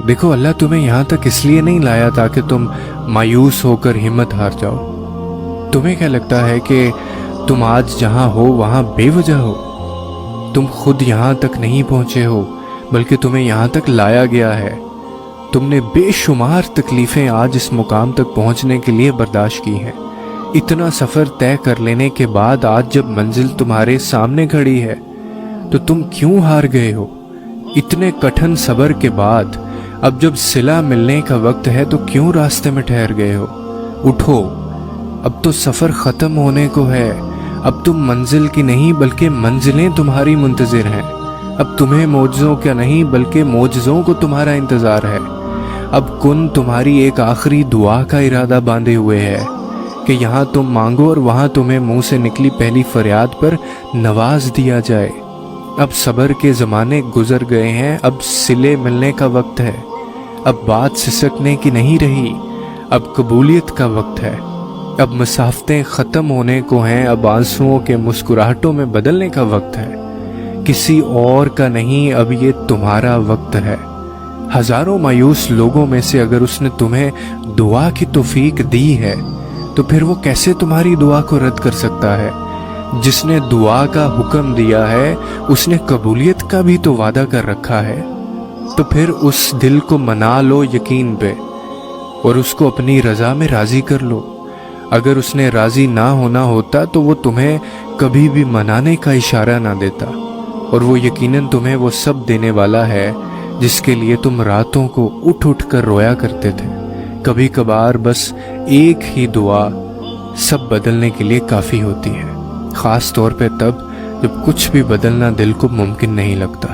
دیکھو اللہ تمہیں یہاں تک اس لیے نہیں لایا تاکہ تم مایوس ہو کر ہمت ہار جاؤ۔ تمہیں کیا لگتا ہے کہ تم آج جہاں ہو وہاں بے وجہ ہو؟ تم خود یہاں تک نہیں پہنچے ہو بلکہ تمہیں یہاں تک لایا گیا ہے۔ تم نے بے شمار تکلیفیں آج اس مقام تک پہنچنے کے لیے برداشت کی ہیں۔ اتنا سفر طے کر لینے کے بعد آج جب منزل تمہارے سامنے کھڑی ہے تو تم کیوں ہار گئے ہو؟ اتنے کٹھن صبر کے بعد اب جب صلہ ملنے کا وقت ہے تو کیوں راستے میں ٹھہر گئے ہو؟ اٹھو، اب تو سفر ختم ہونے کو ہے۔ اب تم منزل کی نہیں بلکہ منزلیں تمہاری منتظر ہیں۔ اب تمہیں معجزوں کا نہیں بلکہ معجزوں کو تمہارا انتظار ہے۔ اب کن تمہاری ایک آخری دعا کا ارادہ باندھے ہوئے ہے کہ یہاں تم مانگو اور وہاں تمہیں منہ سے نکلی پہلی فریاد پر نواز دیا جائے۔ اب صبر کے زمانے گزر گئے ہیں، اب صلے ملنے کا وقت ہے۔ اب بات سسکنے کی نہیں رہی، اب قبولیت کا وقت ہے۔ اب مسافتیں ختم ہونے کو ہیں، اب آنسوؤں کے مسکراہٹوں میں بدلنے کا وقت ہے۔ کسی اور کا نہیں، اب یہ تمہارا وقت ہے۔ ہزاروں مایوس لوگوں میں سے اگر اس نے تمہیں دعا کی توفیق دی ہے تو پھر وہ کیسے تمہاری دعا کو رد کر سکتا ہے؟ جس نے دعا کا حکم دیا ہے اس نے قبولیت کا بھی تو وعدہ کر رکھا ہے۔ تو پھر اس دل کو منا لو یقین پہ اور اس کو اپنی رضا میں راضی کر لو۔ اگر اس نے راضی نہ ہونا ہوتا تو وہ تمہیں کبھی بھی منانے کا اشارہ نہ دیتا، اور وہ یقیناً تمہیں وہ سب دینے والا ہے جس کے لیے تم راتوں کو اٹھ اٹھ کر رویا کرتے تھے۔ کبھی کبھار بس ایک ہی دعا سب بدلنے کے لیے کافی ہوتی ہے، خاص طور پہ تب جب کچھ بھی بدلنا دل کو ممکن نہیں لگتا۔